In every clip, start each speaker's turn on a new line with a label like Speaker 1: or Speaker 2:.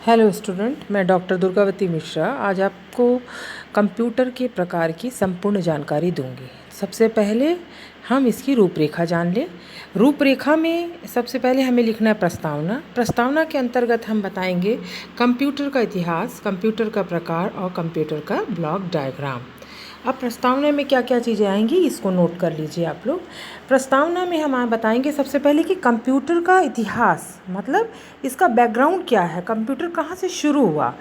Speaker 1: Hello student, मैं doctor Durgavati Mishra आज आपको कंप्यूटर के प्रकार की संपूर्ण जानकारी दूंगी। सबसे पहले हम इसकी रूपरेखा जान लें। रूपरेखा में सबसे पहले हमें लिखना है प्रस्तावना। प्रस्तावना के अंतर्गत हम बताएंगे कंप्यूटर का इतिहास, कंप्यूटर का प्रकार और कंप्यूटर का ब्लॉक डायग्राम। अब प्रस्तावना में क्या क्या चीज़ें आएंगी इसको नोट कर लीजिए आप लोग। प्रस्तावना में हम बताएंगे सबसे पहले कि कंप्यूटर का इतिहास, मतलब इसका बैकग्राउंड क्या है, कंप्यूटर कहाँ से शुरू हुआ।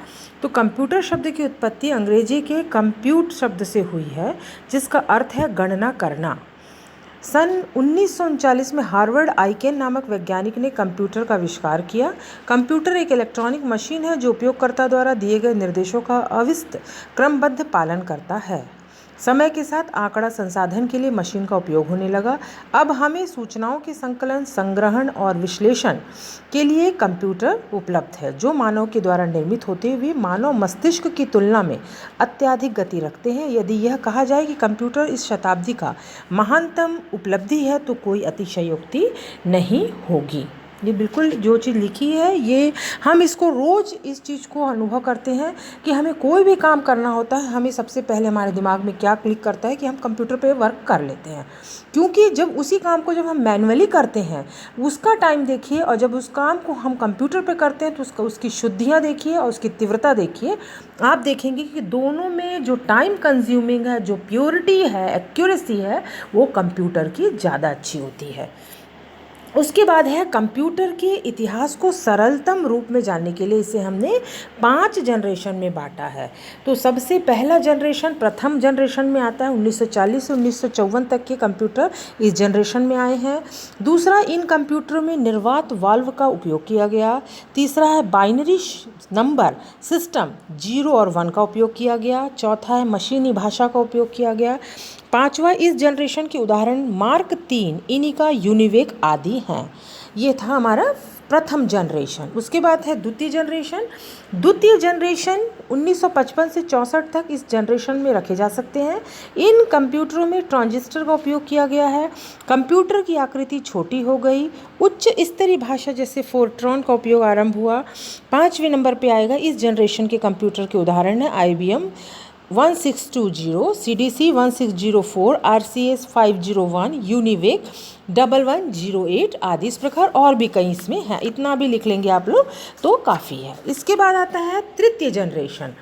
Speaker 1: तो कंप्यूटर शब्द की उत्पत्ति अंग्रेजी के कंप्यूट शब्द से हुई है, जिसका अर्थ है गणना करना। सन 1939 में हार्वर्ड आइकेन नामक वैज्ञानिक ने कंप्यूटर का आविष्कार किया। कंप्यूटर एक इलेक्ट्रॉनिक मशीन है जो उपयोगकर्ता द्वारा दिए गए निर्देशों का अविस्त क्रमबद्ध पालन करता है। समय के साथ आंकड़ा संसाधन के लिए मशीन का उपयोग होने लगा। अब हमें सूचनाओं के संकलन, संग्रहण और विश्लेषण के लिए कंप्यूटर उपलब्ध है, जो मानव के द्वारा निर्मित होते हुए मानव मस्तिष्क की तुलना में अत्यधिक गति रखते हैं। यदि यह कहा जाए कि कंप्यूटर इस शताब्दी का महानतम उपलब्धि है तो कोई अतिशयोक्ति नहीं होगी। ये बिल्कुल जो चीज़ लिखी है, ये हम इसको रोज़ इस चीज़ को अनुभव करते हैं कि हमें कोई भी काम करना होता है, हमें सबसे पहले हमारे दिमाग में क्या क्लिक करता है कि हम कंप्यूटर पे वर्क कर लेते हैं। क्योंकि जब उसी काम को जब हम मैनुअली करते हैं उसका टाइम देखिए, और जब उस काम को हम कंप्यूटर पे करते हैं तो उसकी शुद्धियाँ देखिए और उसकी तीव्रता देखिए। आप देखेंगे कि दोनों में जो टाइम कंज्यूमिंग है, जो प्योरिटी है, एक्यूरेसी है, वो कंप्यूटर की ज़्यादा अच्छी होती है। उसके बाद है कंप्यूटर के इतिहास को सरलतम रूप में जानने के लिए इसे हमने 5 जनरेशन में बांटा है। तो सबसे पहला जनरेशन, प्रथम जनरेशन में आता है 1940 से 1954 तक के कंप्यूटर इस जनरेशन में आए हैं। दूसरा, इन कंप्यूटरों में निर्वात वाल्व का उपयोग किया गया। तीसरा है बाइनरी नंबर सिस्टम 0 और 1 का उपयोग किया गया। चौथा है मशीनी भाषा का उपयोग किया गया। पांचवा, इस जनरेशन के उदाहरण मार्क 3, इनिका, यूनिवेक आदि हैं। ये था हमारा प्रथम जनरेशन। उसके बाद है द्वितीय जनरेशन। द्वितीय जनरेशन 1955 से 64 तक इस जनरेशन में रखे जा सकते हैं। इन कंप्यूटरों में ट्रांजिस्टर का उपयोग किया गया है। कंप्यूटर की आकृति छोटी हो गई। उच्च स्तरीय भाषा जैसे फोर्ट्रॉन का उपयोग आरंभ हुआ। 5वें नंबर पे आएगा इस जनरेशन के कंप्यूटर के उदाहरण है IBM 1620, CDC 1604, RCS 501, यूनिवेक 1108 आदि। इस प्रकार और भी कई इसमें हैं, इतना भी लिख लेंगे आप लोग तो काफ़ी है। इसके बाद आता है तृतीय जनरेशन।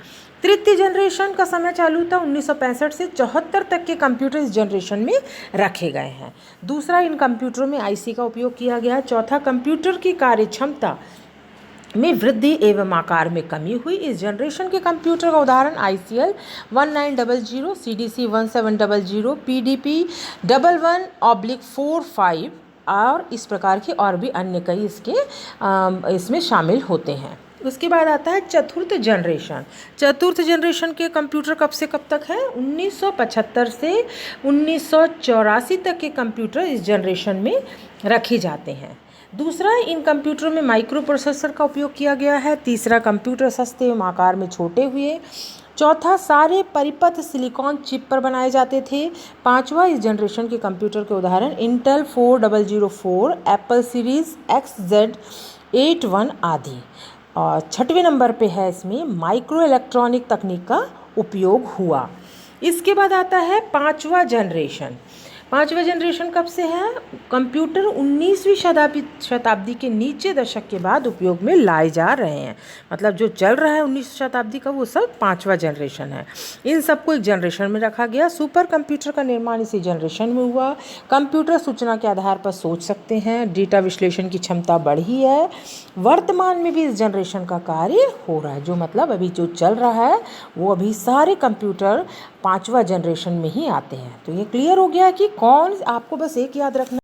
Speaker 1: तृतीय जनरेशन का समय चालू था 1965 से 74 तक के कंप्यूटर इस जनरेशन में रखे गए हैं। दूसरा, इन कंप्यूटरों में IC का उपयोग किया गया। चौथा, कंप्यूटर की कार्य क्षमता में वृद्धि एवं आकार में कमी हुई। इस जनरेशन के कंप्यूटर का उदाहरण ICL 1900, CDC 1700, PDP 1111/45 और इस प्रकार के और भी अन्य कई इसमें शामिल होते हैं। उसके बाद आता है चतुर्थ जनरेशन। चतुर्थ जनरेशन के कंप्यूटर कब से कब तक है? 1975 से 1984 तक के कंप्यूटर इस जनरेशन में रखे जाते हैं। दूसरा, इन कंप्यूटरों में माइक्रो प्रोसेसर का उपयोग किया गया है। तीसरा, कंप्यूटर सस्ते एवं आकार में छोटे हुए। चौथा, सारे परिपथ सिलिकॉन चिप पर बनाए जाते थे। पांचवा, इस जनरेशन के कंप्यूटर के उदाहरण इंटेल 4004, एप्पल सीरीज XZ81 आदि। और 6वें नंबर पे है इसमें माइक्रो इलेक्ट्रॉनिक तकनीक का उपयोग हुआ। इसके बाद आता है 5वां जनरेशन। 5वां जनरेशन कब से है? कंप्यूटर 19वीं शताब्दी के नीचे दशक के बाद उपयोग में लाए जा रहे हैं। मतलब जो चल रहा है 19वीं शताब्दी का, वो सब 5वां जनरेशन है। इन सबको एक जनरेशन में रखा गया। सुपर कंप्यूटर का निर्माण इसी जनरेशन में हुआ। कंप्यूटर सूचना के आधार पर सोच सकते हैं। डेटा विश्लेषण की क्षमता बढ़ी है। वर्तमान में भी इस जनरेशन का कार्य हो रहा है। जो मतलब अभी जो चल रहा है वो अभी सारे कंप्यूटर 5वां जनरेशन में ही आते हैं। तो ये क्लियर हो गया कि कौन, आपको बस एक याद रखना